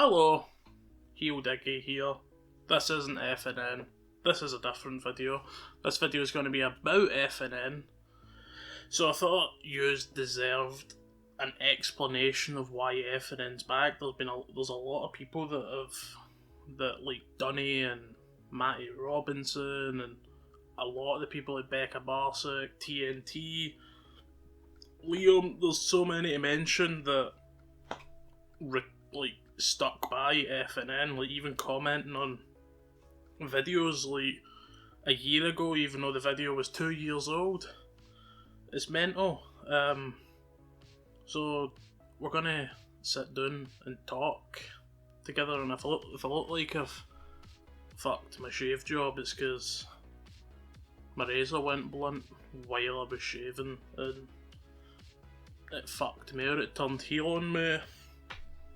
Hello, Diggy here. This isn't FNN. This is a different video. This video is going to be about FNN. So I thought yous deserved an explanation of why FNN's back. There's a lot of people like Dunny and Matty Robinson and a lot of the people like Becca Barsick, TNT, Liam. There's so many to mention that stuck by FNN, like even commenting on videos like a year ago, even though the video was 2 years old. It's mental. So we're gonna sit down and talk together, and if I look like I've fucked my shave job, it's because my razor went blunt while I was shaving and it fucked me out. It turned heel on me.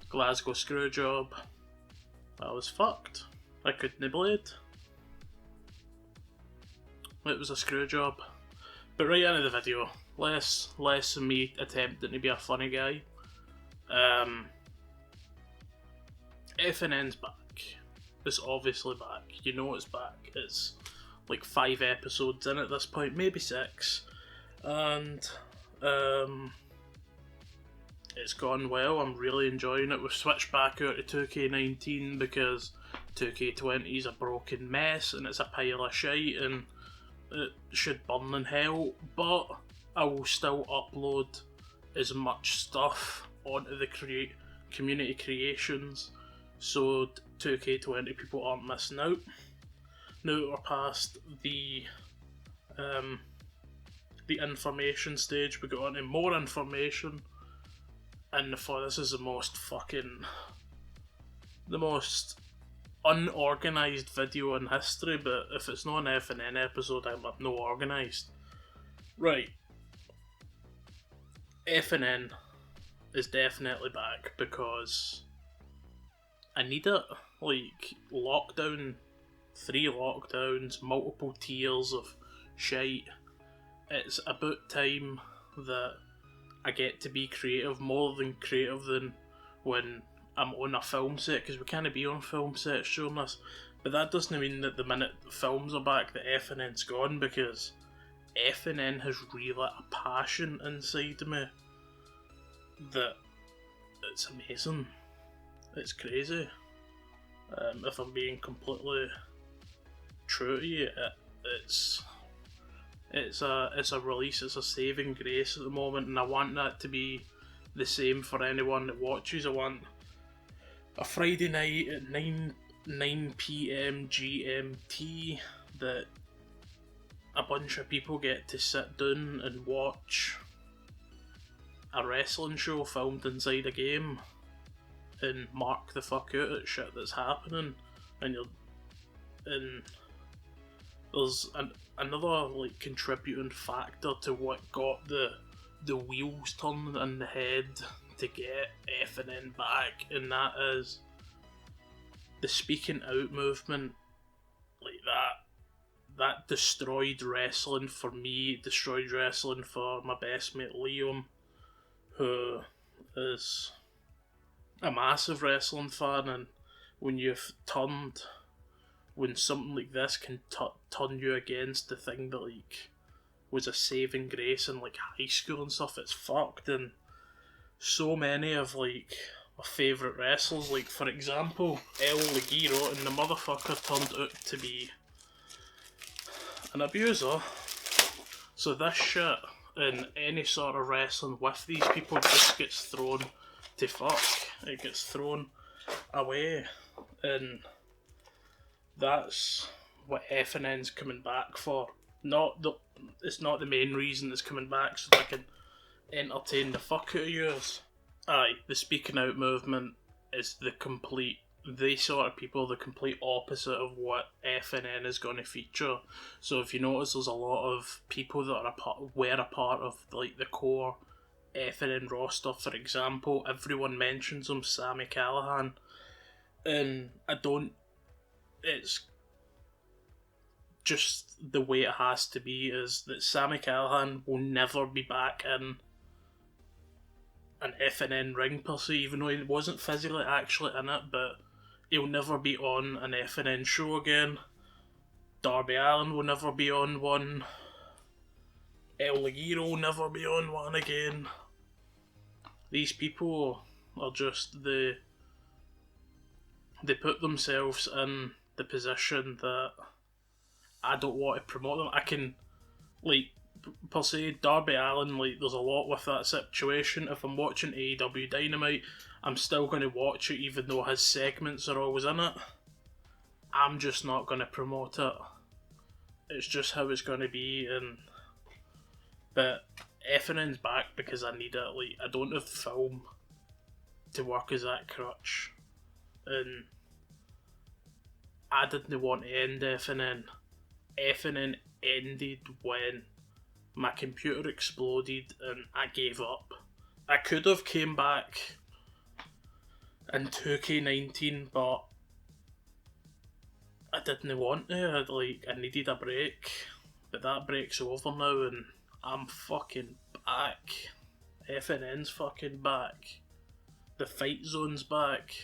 Glasgow screw job. I was fucked. I couldn't blade. It was a screw job. But right into the video. Less than me attempting to be a funny guy. FNN's back. It's obviously back. You know it's back. It's like 5 episodes in at this point, maybe 6. And it's gone well. I'm really enjoying it. We've switched back out to 2K19 because 2K20 is a broken mess and it's a pile of shite and it should burn in hell, but I will still upload as much stuff onto the community creations so 2K20 people aren't missing out. Now that we're past the information stage, we got on to more information. And this is the most unorganised video in history, but if it's not an FNN episode, I'm no organised. Right. FNN is definitely back because I need it. Like, lockdown, 3 lockdowns, multiple tiers of shite. It's about time that I get to be creative, more than creative than when I'm on a film set, because we can't be on film sets during this. But that doesn't mean that the minute the films are back that FNN's gone, because FNN has relit a passion inside of me that it's amazing. It's crazy. If I'm being completely true to you, it's a release, it's a saving grace at the moment, and I want that to be the same for anyone that watches. I want a Friday night at 9 PM GMT that a bunch of people get to sit down and watch a wrestling show filmed inside a game and mark the fuck out at shit that's happening, and there's another like contributing factor to what got the wheels turned in the head to get FNN back, and that is the speaking out movement. Like that destroyed wrestling for me, destroyed wrestling for my best mate Liam, who is a massive wrestling fan, and when something like this can turn you against the thing that like was a saving grace in like high school and stuff, it's fucked. And so many of like my favourite wrestlers, like for example El Ligero, and the motherfucker turned out to be an abuser. So this shit in any sort of wrestling with these people just gets thrown to fuck. It gets thrown away, and that's what FNN's coming back for. It's not the main reason it's coming back, so I can entertain the fuck out of yours. Aye, the speaking out movement is the complete opposite of what FNN is going to feature. So if you notice, there's a lot of people that were a part of like the core FNN roster. For example, everyone mentions him, Sami Callihan, and it's just the way it has to be, is that Sami Callihan will never be back in an FNN ring per se, even though he wasn't physically actually in it, but he'll never be on an FNN show again. Darby Allin will never be on one. El Ligero will never be on one again. These people are just they put themselves in the position that I don't want to promote them. I can, like, per se, Darby Allin, like, there's a lot with that situation. If I'm watching AEW Dynamite, I'm still going to watch it even though his segments are always in it. I'm just not going to promote it. It's just how it's going to be. But FNN's back because I need it. Like, I don't have film to work as that crutch. And I didn't want to end FNN. FNN ended when my computer exploded and I gave up. I could have came back in 2K19, but I didn't want to. I needed a break, but that break's over now and I'm fucking back. FNN's fucking back. The Fight Zone's back.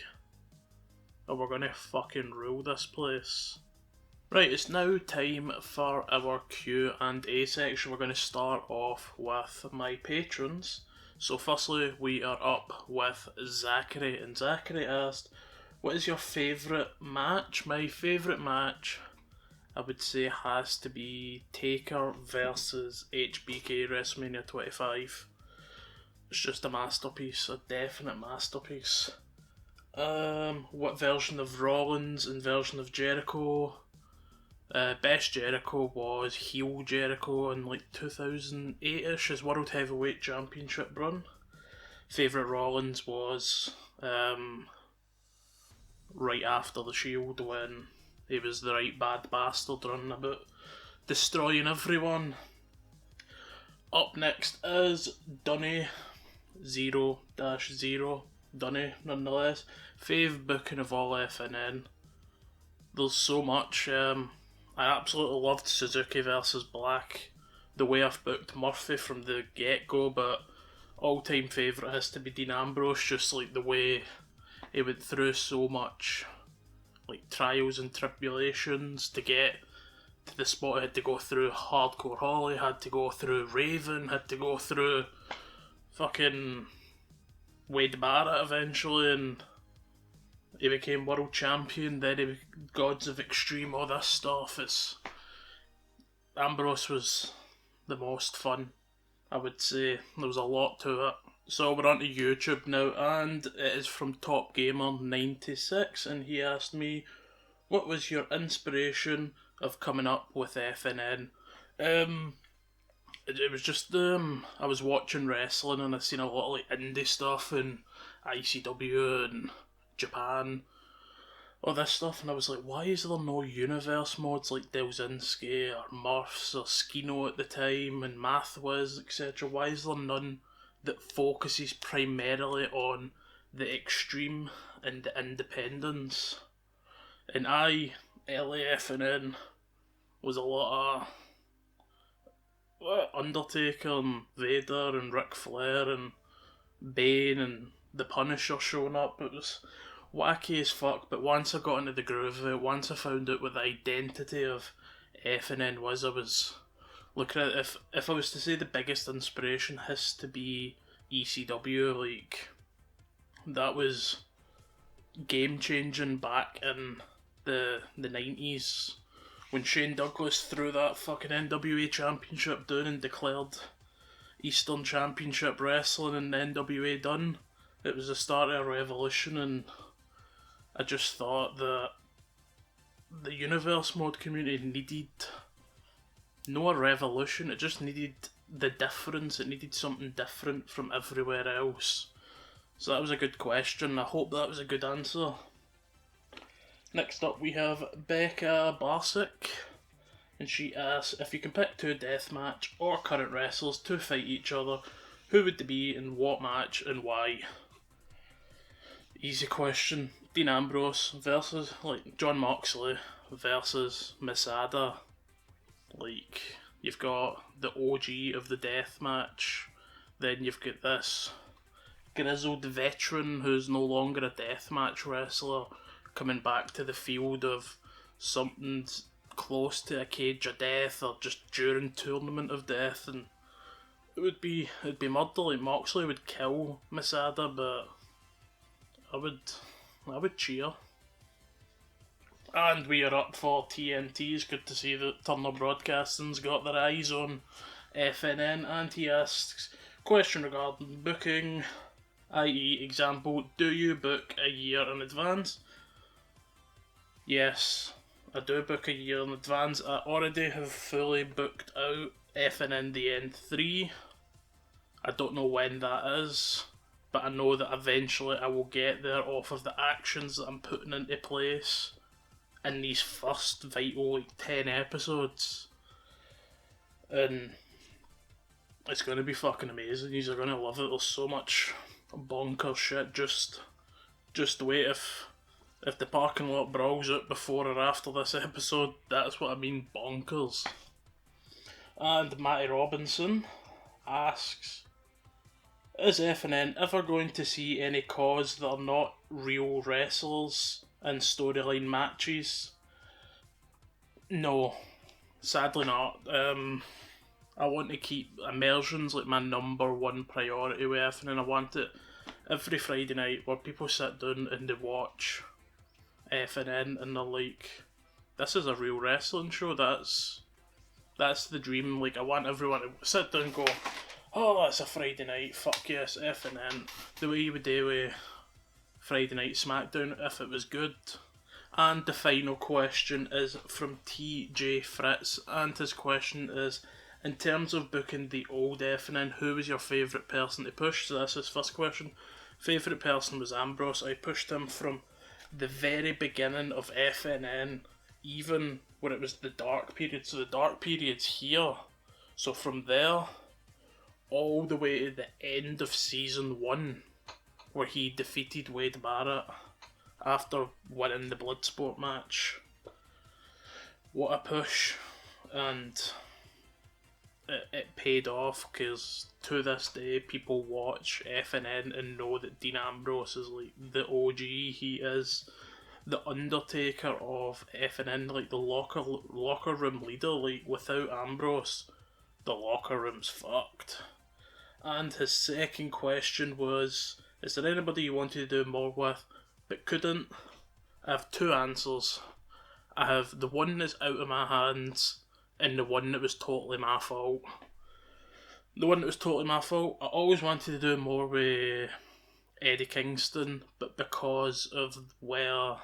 And we're gonna fucking rule this place. Right, it's now time for our Q&A section. We're going to start off with my patrons. So firstly, we are up with Zackary, and Zackary asked, what is your favourite match? My favourite match, I would say, has to be Taker versus HBK WrestleMania 25. It's just a masterpiece, a definite masterpiece. What version of Rollins and version of Jericho? Best Jericho was heel Jericho in like 2008ish, his World Heavyweight Championship run. Favourite Rollins was right after the Shield when he was the right bad bastard running about destroying everyone. Up next is Dunny 0-0. Dunny nonetheless. Fave booking of all FNN. There's so much. I absolutely loved Suzuki versus Black, the way I've booked Murphy from the get-go, but all-time favourite has to be Dean Ambrose, just like the way he went through so much like trials and tribulations to get to the spot. He had to go through Hardcore Holly, had to go through Raven, had to go through fucking Wade Barrett eventually, and he became world champion, then he became Gods of Extreme, all this stuff. Ambrose was the most fun, I would say. There was a lot to it. So we're onto YouTube now, and it is from Top Gamer 96, and he asked me, what was your inspiration of coming up with FNN? It was just, I was watching wrestling and I seen a lot of like indie stuff and ICW and Japan, all this stuff, and I was like, why is there no universe mods like Delzinski or Murphs or Skino at the time and Mathwiz, etc.? Why is there none that focuses primarily on the extreme and the independence? And LAFNN was a lot of Undertaker and Vader and Ric Flair and Bane and the Punisher showing up. It was wacky as fuck, but once I got into the groove of it, once I found out what the identity of FNN was, I was looking at it. If I was to say the biggest inspiration has to be ECW, like, that was game changing back in the 90s when Shane Douglas threw that fucking NWA championship down and declared Eastern Championship Wrestling and NWA done. It was the start of a revolution, and I just thought that the Universe Mod community needed no a revolution, it just needed the difference, it needed something different from everywhere else. So that was a good question, I hope that was a good answer. Next up we have Becca Barsick, and she asks, if you can pick two deathmatch or current wrestlers to fight each other, who would they be in what match and why? Easy question. Dean Ambrose versus, like, John Moxley versus Masada. Like, you've got the OG of the deathmatch, then you've got this grizzled veteran who's no longer a deathmatch wrestler coming back to the field of something close to a cage of death or just during tournament of death, and it'd be murder. Like Moxley would kill Masada, but I would cheer. And we are up for TNT. It's good to see that Turner Broadcasting's got their eyes on FNN, and he asks, question regarding booking, i.e. example, do you book a year in advance? Yes, I do book a year in advance. I already have fully booked out FNN The End 3. I don't know when that is, but I know that eventually I will get there off of the actions that I'm putting into place in these first vital 10 episodes. And it's going to be fucking amazing. You're going to love it. There's so much bonkers shit. Just wait. If the parking lot brawls out before or after this episode, that's what I mean, bonkers. And Matty Robinson asks, is FNN ever going to see any cause that are not real wrestlers in storyline matches? No, sadly not. I want to keep immersions like my number one priority with FNN. I want it every Friday night where people sit down and they watch FNN and they're like, this is a real wrestling show. That's the dream. Like, I want everyone to sit down and go, oh, it's a Friday night, fuck yes, FNN. The way you would do with Friday Night SmackDown if it was good. And the final question is from TJ Fritz, and his question is, in terms of booking the old FNN, who was your favourite person to push? So that's his first question. Favourite person was Ambrose. I pushed him from the very beginning of FNN, even when it was the dark period. So the dark period's here. So from there, all the way to the end of season 1, where he defeated Wade Barrett after winning the Bloodsport match. What a push. And it paid off, because to this day people watch FNN and know that Dean Ambrose is like the OG. He is the Undertaker of FNN, like the locker room leader. Like, without Ambrose, the locker room's fucked. And his second question was, is there anybody you wanted to do more with but couldn't? I have two answers. I have the one that's out of my hands and the one that was totally my fault. The one that was totally my fault, I always wanted to do more with Eddie Kingston, but because of where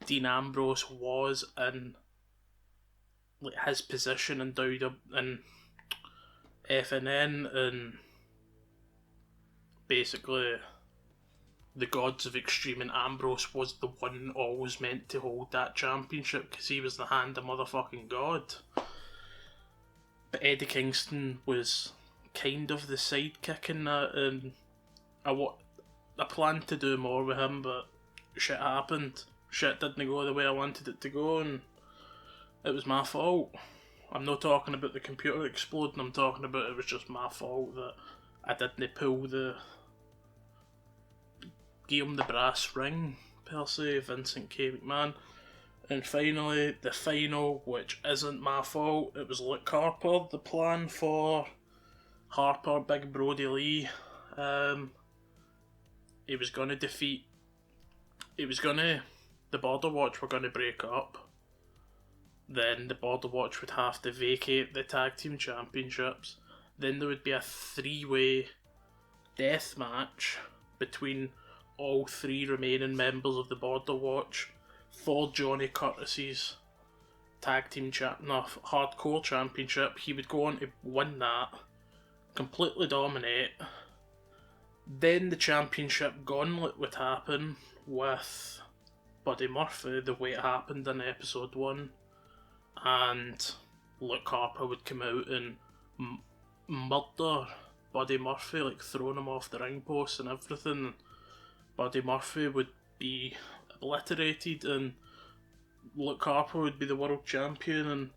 Dean Ambrose was in like his position in in FNN, and basically the gods of Extreme, and Ambrose was the one always meant to hold that championship because he was the hand of motherfucking God. But Eddie Kingston was kind of the sidekick in that, and I planned to do more with him, but shit happened. Shit didn't go the way I wanted it to go, and it was my fault. I'm not talking about the computer exploding, I'm talking about it was just my fault that I didn't pull give him the brass ring, per se, Vincent K. McMahon. And finally, the final, which isn't my fault, it was Luke Harper, the plan for Harper, Big Brody Lee. He was going to defeat... The Border Watch were going to break up. Then the Border Watch would have to vacate the Tag Team Championships. Then there would be a 3-way death match between all 3 remaining members of the Border Watch for Johnny Curtis's Tag Team Hardcore Championship. He would go on to win that, completely dominate. Then the championship gauntlet would happen with Buddy Murphy, the way it happened in episode 1, and Luke Harper would come out and murder Buddy Murphy, like throwing him off the ring post and everything. Buddy Murphy would be obliterated and Luke Harper would be the world champion, and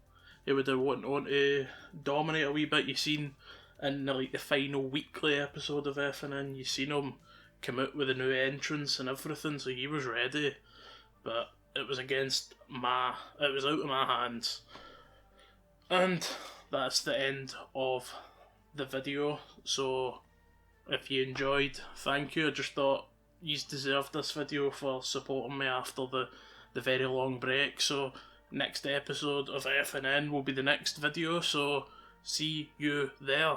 he would have went on to dominate a wee bit. You seen in like the final weekly episode of FNN. You seen him come out with a new entrance and everything, so he was ready. But it was it was out of my hands. And that's the end of the video. So if you enjoyed, thank you. I just thought you deserved this video for supporting me after the very long break. So next episode of FNN will be the next video, so see you there.